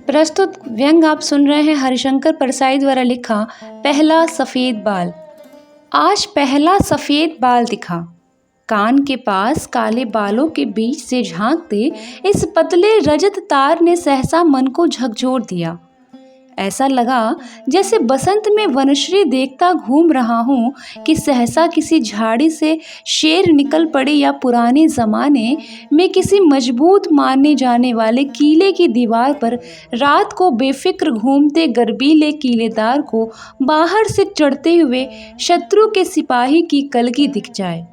प्रस्तुत व्यंग आप सुन रहे हैं हरिशंकर परसाई द्वारा लिखा पहला सफ़ेद बाल। आज पहला सफ़ेद बाल दिखा। कान के पास काले बालों के बीच से झांकते इस पतले रजत तार ने सहसा मन को झकझोर दिया। ऐसा लगा जैसे बसंत में वनश्री देखता घूम रहा हूँ कि सहसा किसी झाड़ी से शेर निकल पड़े या पुराने ज़माने में किसी मजबूत माने जाने वाले किले की दीवार पर रात को बेफिक्र घूमते गर्बीले किलेदार को बाहर से चढ़ते हुए शत्रु के सिपाही की कलगी दिख जाए,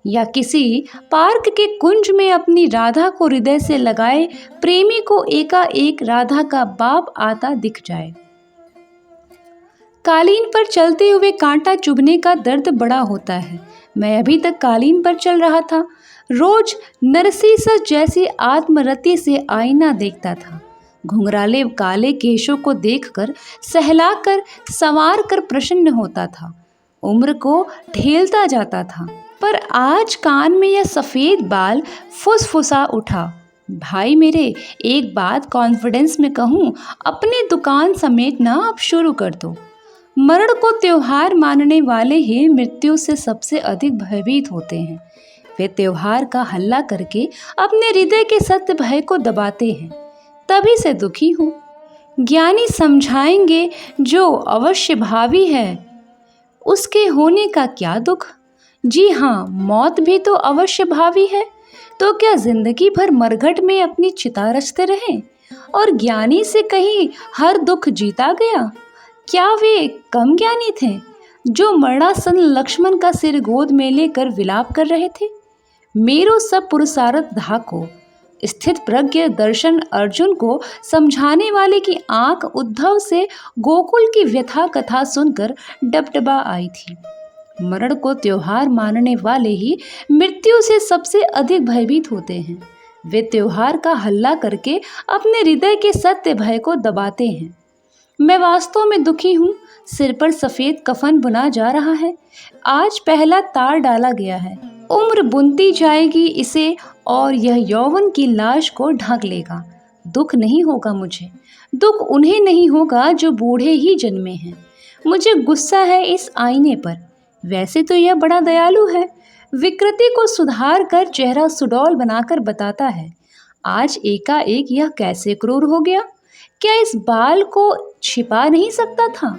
या किसी पार्क के कुंज में अपनी राधा को हृदय से लगाए प्रेमी को एकाएक राधा का बाप आता दिख जाए। कालीन पर चलते हुए कांटा चुभने का दर्द बड़ा होता है। मैं अभी तक कालीन पर चल रहा था। रोज नरसीस जैसी आत्मरति से आईना देखता था। घुंघराले काले केशों को देखकर सहलाकर संवार कर प्रसन्न होता था। उम्र को ढेलता जाता था। पर आज कान में यह सफ़ेद बाल फुसफुसा उठा। भाई मेरे, एक बात कॉन्फिडेंस में कहूँ, अपनी दुकान समेटना अब शुरू कर दो। मरण को त्योहार मानने ही ही मृत्यु से सबसे अधिक भयभीत होते हैं। वे त्योहार का हल्ला करके अपने हृदय के सत्य भय को दबाते हैं। तभी से दुखी हूँ। ज्ञानी समझाएंगे जो अवश्य भावी है उसके होने का क्या दुख। जी हाँ, मौत भी तो अवश्य भावी है। तो क्या जिंदगी भर मरघट में अपनी चिता रचते रहें और ज्ञानी से कहीं हर दुख जीता गया? क्या वे कम ज्ञानी थे जो मरणासन लक्ष्मण का सिर गोद में लेकर विलाप कर रहे थे? मेरो सब पुरुषार्थ धाको स्थित प्रज्ञ दर्शन अर्जुन को समझाने वाले की आंख उद्धव से गोकुल की व्यथा कथा सुनकर डबडबा आई थी। मरण को त्योहार मानने वाले ही मृत्यु से सबसे अधिक भयभीत होते हैं। वे त्योहार का हल्ला करके अपने हृदय के सत्य भय को दबाते हैं। मैं वास्तव में दुखी हूँ। सिर पर सफ़ेद कफन बुना जा रहा है। आज पहला तार डाला गया है। उम्र बुनती जाएगी इसे और यह यौवन की लाश को ढक लेगा। दुख नहीं होगा मुझे। दुख उन्हें नहीं होगा जो बूढ़े ही जन्मे हैं। मुझे गुस्सा है इस आईने पर। वैसे तो यह बड़ा दयालु है। विकृति को सुधार कर चेहरा सुडौल बनाकर बताता है। आज एकाएक यह कैसे क्रूर हो गया? क्या इस बाल को छिपा नहीं सकता था?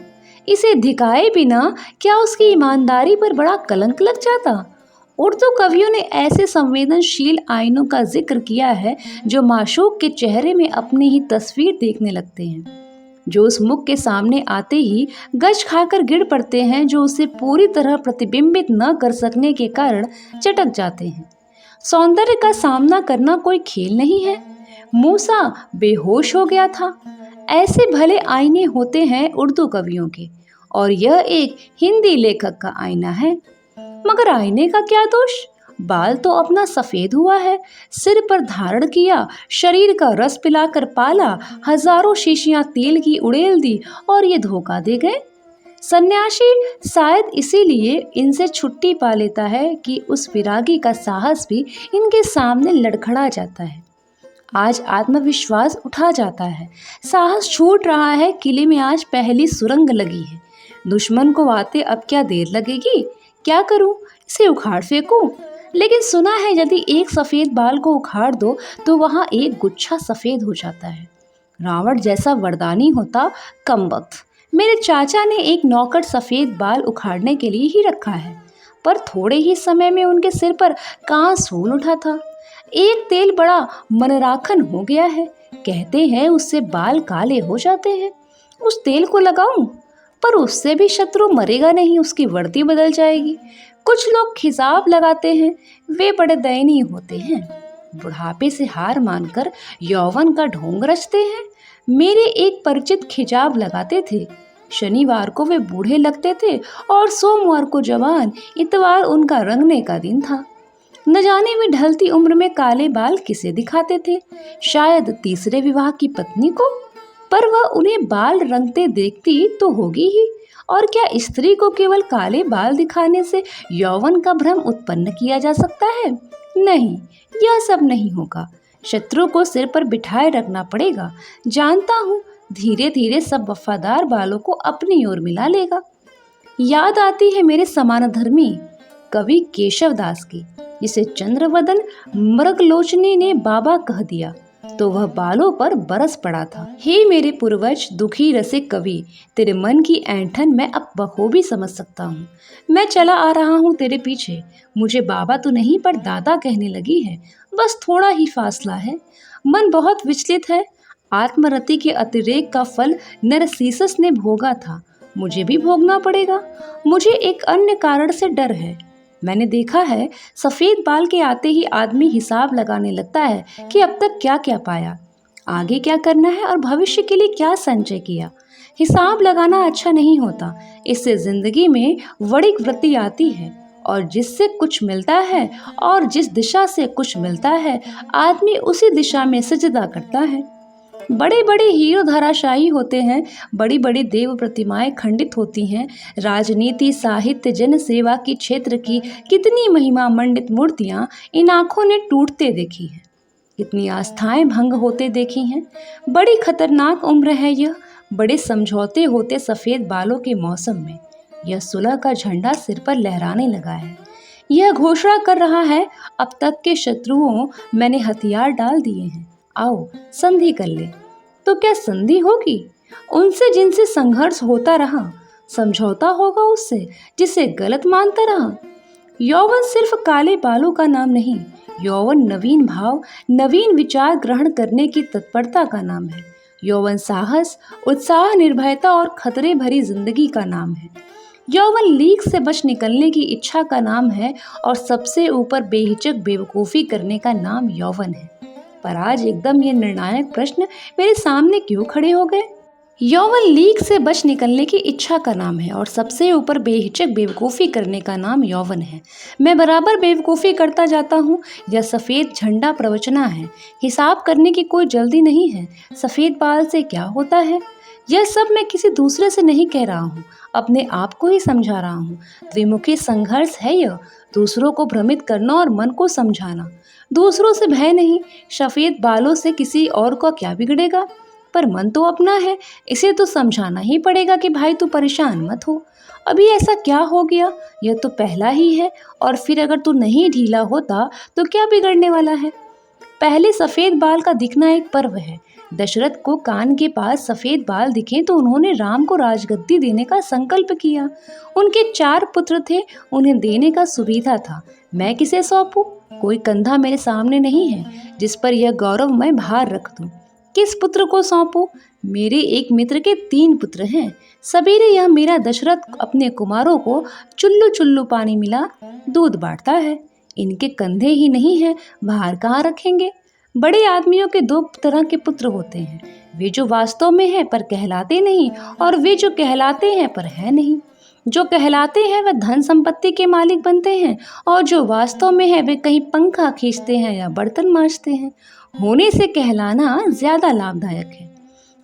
इसे धिकाए बिना क्या उसकी ईमानदारी पर बड़ा कलंक लग जाता? उर्दू कवियों ने ऐसे संवेदनशील आईनों का जिक्र किया है जो माशूक के चेहरे में अपनी ही तस्वीर देखने लगते हैं, जो उस मुख के सामने आते ही गज खाकर गिर पड़ते हैं, जो उसे पूरी तरह प्रतिबिंबित न कर सकने के कारण चटक जाते हैं। सौंदर्य का सामना करना कोई खेल नहीं है। मूसा बेहोश हो गया था। ऐसे भले आईने होते हैं उर्दू कवियों के, और यह एक हिंदी लेखक का आईना है। मगर आईने का क्या दोष? बाल तो अपना सफ़ेद हुआ है, सिर पर धारण किया, शरीर का रस पिलाकर पाला, हजारों शीशियां तेल की उड़ेल दी और ये धोखा दे गए। सन्यासी शायद इसीलिए इनसे छुट्टी पा लेता है कि उस विरागी का साहस भी इनके सामने लड़खड़ा जाता है। आज आत्मविश्वास उठा जाता है। साहस छूट रहा है। किले में आज पहली सुरंग लगी है। दुश्मन को आते अब क्या देर लगेगी? क्या करूं? इसे उखाड़ फेंकूं? लेकिन सुना है यदि एक सफ़ेद बाल को उखाड़ दो तो वहाँ एक गुच्छा सफ़ेद हो जाता है। रावण जैसा वरदानी होता कमबख्त। मेरे चाचा ने एक नौकर सफ़ेद बाल उखाड़ने के लिए ही रखा है, पर थोड़े ही समय में उनके सिर पर कांस फूल उठा था। एक तेल बड़ा मनराखन हो गया है। कहते हैं उससे बाल काले हो जाते हैं। उस तेल को लगाऊं, पर उससे भी शत्रु मरेगा नहीं, उसकी वर्दी बदल जाएगी। कुछ लोग खिजाब लगाते हैं, वे बड़े दयनीय होते हैं। बुढ़ापे से हार मानकर यौवन का ढोंग रचते हैं। मेरे एक परिचित खिजाब लगाते थे। शनिवार को वे बूढ़े लगते थे और सोमवार को जवान। इतवार उनका रंगने का दिन था। न जाने वे ढलती उम्र में काले बाल किसे दिखाते थे? शायद तीसरे विवाह की पत्नी को। पर वह उन्हें बाल रंगते देखती तो होगी ही। और क्या स्त्री को केवल काले बाल दिखाने से यौवन का भ्रम उत्पन्न किया जा सकता है? नहीं, यह सब नहीं होगा। शत्रु को सिर पर बिठाए रखना पड़ेगा। जानता हूँ धीरे धीरे सब वफादार बालों को अपनी ओर मिला लेगा। याद आती है मेरे समानधर्मी कवि केशव दास की, जिसे चंद्रवदन मृगलोचनी ने बाबा कह दिया तो वह बालों पर बरस पड़ा था। हे मेरे पूर्वज दुखी रसिक कवि, तेरे मन की ऐंठन मैं अब बखूबी समझ सकता हूँ। मैं चला आ रहा हूँ तेरे पीछे। मुझे बाबा तो नहीं पर दादा कहने लगी है। बस थोड़ा ही फासला है। मन बहुत विचलित है। आत्मरति के अतिरेक का फल नरसीसस ने भोगा था, मुझे भी भोगना पड़ेगा। मुझे एक अन्य कारण से डर है। मैंने देखा है सफेद बाल के आते ही आदमी हिसाब लगाने लगता है कि अब तक क्या क्या पाया, आगे क्या करना है और भविष्य के लिए क्या संचय किया। हिसाब लगाना अच्छा नहीं होता। इससे जिंदगी में बड़ी वृत्ति आती है और जिससे कुछ मिलता है और जिस दिशा से कुछ मिलता है आदमी उसी दिशा में सजदा करता है। बड़े बड़े हीरो धराशायी होते हैं, बड़ी बड़ी देव प्रतिमाएं खंडित होती हैं। राजनीति, साहित्य, जन सेवा की क्षेत्र की कितनी महिमा मंडित मूर्तियां इन आंखों ने टूटते देखी हैं, कितनी आस्थाएं भंग होते देखी हैं। बड़ी खतरनाक उम्र है यह। बड़े समझौते होते सफ़ेद बालों के मौसम में। यह सुलह का झंडा सिर पर लहराने लगा है। यह घोषणा कर रहा है अब तक के शत्रुओं मैंने हथियार डाल दिए हैं, आओ संधि कर ले। तो क्या संधि होगी? उनसे जिनसे संघर्ष होता रहा, समझौता होगा उससे जिसे गलत मानता रहा। यौवन सिर्फ काले बालों का नाम नहीं, यौवन नवीन भाव, नवीन विचार ग्रहण करने की तत्परता का नाम है। यौवन साहस, उत्साह, निर्भयता और खतरे भरी जिंदगी का नाम है। यौवन लीक से बच निकलने की इच्छा का नाम है और सबसे ऊपर बेहिचक बेवकूफ़ी करने का नाम यौवन है। पर आज एकदम ये निर्णायक प्रश्न मेरे सामने क्यों खड़े हो गए? यौवन लीक से बच निकलने की इच्छा का नाम है और सबसे ऊपर बेहिचक बेवकूफ़ी करने का नाम यौवन है। मैं बराबर बेवकूफ़ी करता जाता हूँ। यह सफ़ेद झंडा प्रवचना है। हिसाब करने की कोई जल्दी नहीं है। सफ़ेद बाल से क्या होता है? यह सब मैं किसी दूसरे से नहीं कह रहा हूँ, अपने आप को ही समझा रहा हूँ। द्विमुखी संघर्ष है यह, दूसरों को भ्रमित करना और मन को समझाना। दूसरों से भय नहीं, सफ़ेद बालों से किसी और को क्या बिगड़ेगा? पर मन तो अपना है, इसे तो समझाना ही पड़ेगा कि भाई तू परेशान मत हो। अभी ऐसा क्या हो गया? यह तो पहला ही है और फिर अगर तू नहीं ढीला होता तो क्या बिगड़ने वाला है? पहले सफ़ेद बाल का दिखना एक पर्व है। दशरथ को कान के पास सफ़ेद बाल दिखे तो उन्होंने राम को राजगद्दी देने का संकल्प किया। उनके 4 पुत्र थे, उन्हें देने का सुविधा था। मैं किसे सौंपूं? कोई कंधा मेरे सामने नहीं है जिस पर यह गौरवमय भार रख दूं। किस पुत्र को सौंपूं? मेरे एक मित्र के 3 पुत्र हैं। सवेरे यह मेरा दशरथ अपने कुमारों को चुल्लू चुल्लू पानी मिला दूध बांटता है। इनके कंधे ही नहीं है, भार कहाँ रखेंगे? बड़े आदमियों के 2 तरह के पुत्र होते हैं, वे जो वास्तव में हैं पर कहलाते नहीं और वे जो कहलाते हैं पर है नहीं। जो कहलाते हैं वे धन संपत्ति के मालिक बनते हैं और जो वास्तव में है वे कहीं पंखा खींचते हैं या बर्तन मांजते हैं। होने से कहलाना ज्यादा लाभदायक है।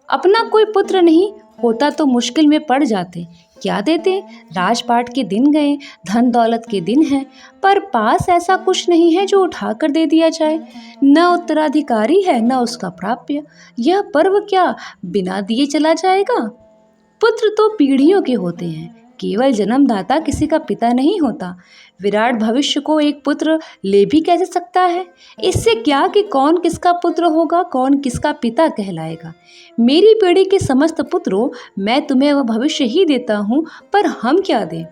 अपना कोई पुत्र नहीं होता तो मुश्किल में पड़ जाते। क्या देते? राजपाट के दिन गए, धन दौलत के दिन हैं, पर पास ऐसा कुछ नहीं है जो उठा कर दे दिया जाए। न उत्तराधिकारी है न उसका प्राप्य। यह पर्व क्या बिना दिए चला जाएगा? पुत्र तो पीढ़ियों के होते हैं, केवल जन्मदाता किसी का पिता नहीं होता। विराट भविष्य को एक पुत्र ले भी कैसे सकता है? इससे क्या कि कौन किसका पुत्र होगा, कौन किसका पिता कहलाएगा। मेरी पीढ़ी के समस्त पुत्रों, मैं तुम्हें वह भविष्य ही देता हूँ, पर हम क्या दें?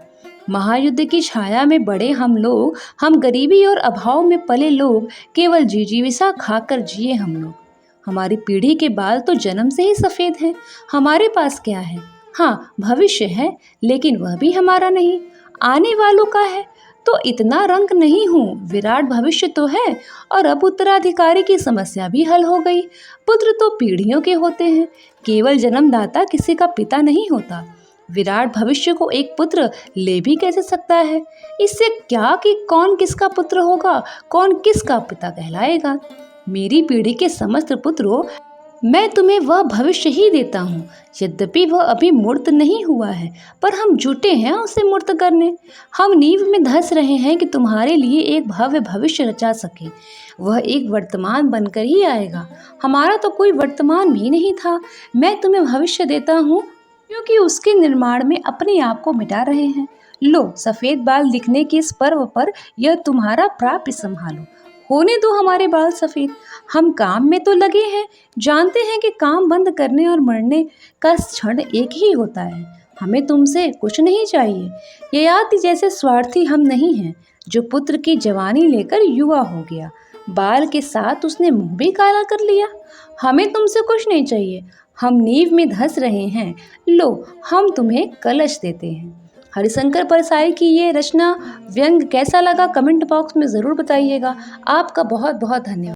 महायुद्ध की छाया में बड़े हम लोग, हम गरीबी और अभाव में पले लोग, केवल जीजीविसा खाकर जिए हम लोग। हमारी पीढ़ी के बाल तो जन्म से ही सफ़ेद हैं। हमारे पास क्या है? हाँ, भविष्य है, लेकिन वह भी हमारा नहीं, आने वालों का है। तो इतना रंग नहीं हूँ। विराट भविष्य तो है और अब उत्तराधिकारी की समस्या भी हल हो गई। पुत्र तो पीढ़ियों के होते हैं, केवल जन्मदाता किसी का पिता नहीं होता। विराट भविष्य को एक पुत्र ले भी कैसे सकता है? इससे क्या कि कौन किसका पुत्र होगा, कौन किसका पिता कहलाएगा। मेरी पीढ़ी के समस्त पुत्रों, मैं तुम्हें वह भविष्य ही देता हूँ। यद्यपि वह अभी मूर्त नहीं हुआ है, पर हम जुटे हैं उसे मूर्त करने। हम नींव में धंस रहे हैं कि तुम्हारे लिए एक भव्य भविष्य रचा सके। वह एक वर्तमान बनकर ही आएगा। हमारा तो कोई वर्तमान भी नहीं था। मैं तुम्हें भविष्य देता हूँ क्योंकि उसके निर्माण में अपने आप को मिटा रहे हैं। लो, सफ़ेद बाल दिखने के इस पर्व पर यह तुम्हारा प्राप्य संभालो। होने दो हमारे बाल सफ़ेद। हम काम में तो लगे हैं, जानते हैं कि काम बंद करने और मरने का क्षण एक ही होता है। हमें तुमसे कुछ नहीं चाहिए। ययाति जैसे स्वार्थी हम नहीं हैं, जो पुत्र की जवानी लेकर युवा हो गया। बाल के साथ उसने मुंह भी काला कर लिया। हमें तुमसे कुछ नहीं चाहिए। हम नींव में धंस रहे हैं। लो, हम तुम्हें कलश देते हैं। हरिशंकर परसाई की ये रचना व्यंग कैसा लगा कमेंट बॉक्स में ज़रूर बताइएगा। आपका बहुत बहुत धन्यवाद।